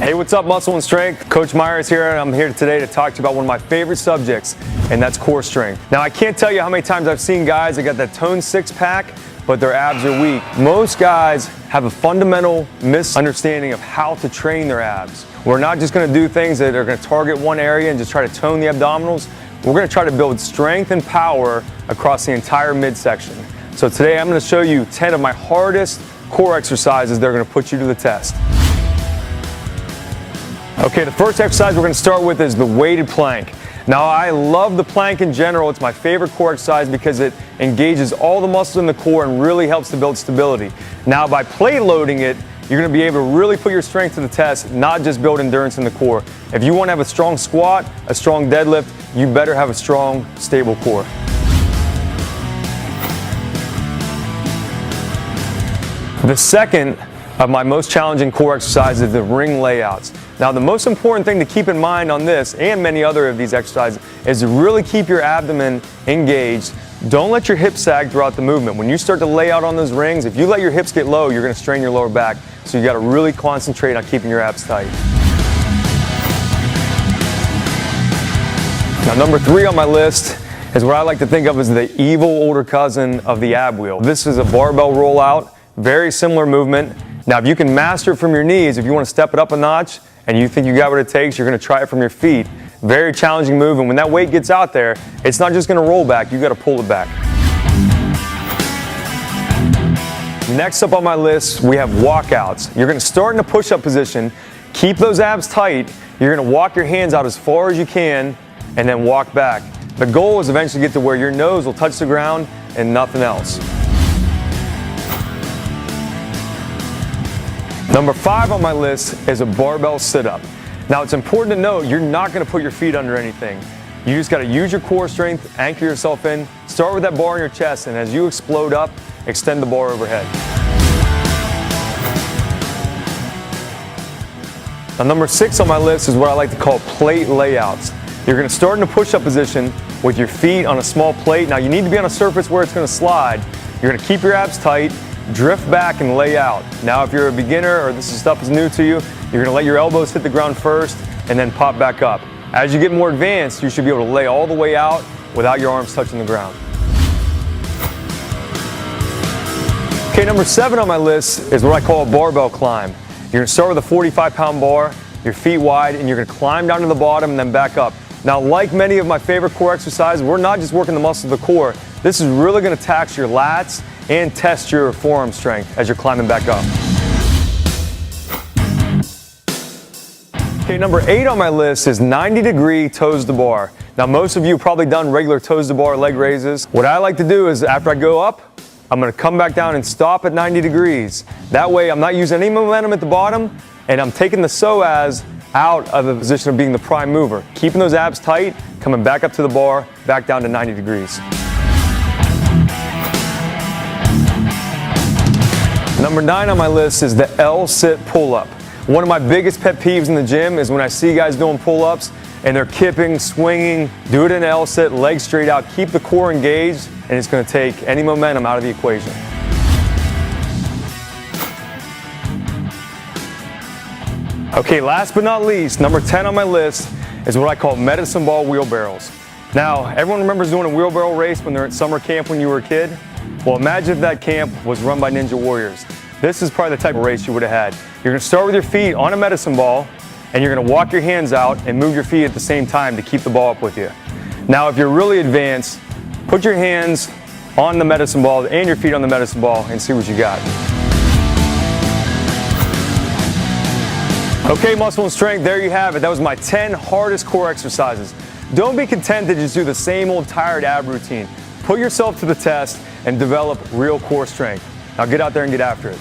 Hey, what's up, Muscle and Strength? Coach Myers here, and I'm here today to talk to you about one of my favorite subjects, and that's core strength. Now, I can't tell you how many times I've seen guys that got that toned six-pack, but their abs are weak. Most guys have a fundamental misunderstanding of how to train their abs. We're not just gonna do things that are gonna target one area and just try to tone the abdominals. We're gonna try to build strength and power across the entire midsection. So today I'm gonna show you 10 of my hardest core exercises that are gonna put you to the test. Okay, the first exercise we're going to start with is the weighted plank. Now, I love the plank in general. It's my favorite core exercise because it engages all the muscles in the core and really helps to build stability. Now, by plate loading it, you're going to be able to really put your strength to the test, not just build endurance in the core. If you want to have a strong squat, a strong deadlift, you better have a strong, stable core. The second of my most challenging core exercises is the ring layouts. Now, the most important thing to keep in mind on this and many other of these exercises is to really keep your abdomen engaged. Don't let your hips sag throughout the movement. When you start to lay out on those rings, if you let your hips get low, you're going to strain your lower back. So you got to really concentrate on keeping your abs tight. Now, number 3 on my list is what I like to think of as the evil older cousin of the ab wheel. This is a barbell rollout, very similar movement. Now, if you can master it from your knees, if you want to step it up a notch and you think you got what it takes, you're going to try it from your feet. Very challenging move, and when that weight gets out there, it's not just going to roll back, you got to pull it back. Next up on my list, we have walkouts. You're going to start in a push-up position, keep those abs tight, you're going to walk your hands out as far as you can, and then walk back. The goal is eventually to get to where your nose will touch the ground and nothing else. Number 5 on my list is a barbell sit-up. Now, it's important to note you're not going to put your feet under anything. You just got to use your core strength, anchor yourself in, start with that bar in your chest, and as you explode up, extend the bar overhead. Now, number 6 on my list is what I like to call plate layouts. You're going to start in a push-up position with your feet on a small plate. Now, you need to be on a surface where it's going to slide. You're going to keep your abs tight, drift back and lay out. Now, if you're a beginner or this stuff is new to you, you're going to let your elbows hit the ground first and then pop back up. As you get more advanced, you should be able to lay all the way out without your arms touching the ground. Okay, number 7 on my list is what I call a barbell climb. You're going to start with a 45-pound bar, your feet wide, and you're going to climb down to the bottom and then back up. Now, like many of my favorite core exercises, we're not just working the muscles of the core. This is really going to tax your lats and test your forearm strength as you're climbing back up. Okay, number 8 on my list is 90-degree toes to bar. Now, most of you have probably done regular toes to bar leg raises. What I like to do is after I go up, I'm going to come back down and stop at 90 degrees. That way, I'm not using any momentum at the bottom, and I'm taking the psoas out of the position of being the prime mover. Keeping those abs tight, coming back up to the bar, back down to 90 degrees. Number 9 on my list is the L-sit pull-up. One of my biggest pet peeves in the gym is when I see guys doing pull-ups and they're kipping, swinging, do it in an L-sit, legs straight out, keep the core engaged, and it's going to take any momentum out of the equation. Okay, last but not least, number 10 on my list is what I call medicine ball wheelbarrows. Now, everyone remembers doing a wheelbarrow race when they're at summer camp when you were a kid? Well, imagine if that camp was run by Ninja Warriors. This is probably the type of race you would have had. You're going to start with your feet on a medicine ball, and you're going to walk your hands out and move your feet at the same time to keep the ball up with you. Now, if you're really advanced, put your hands on the medicine ball and your feet on the medicine ball and see what you got. Okay, muscle and strength, there you have it. That was my 10 hardest core exercises. Don't be content to just do the same old tired ab routine. Put yourself to the test and develop real core strength. Now get out there and get after it.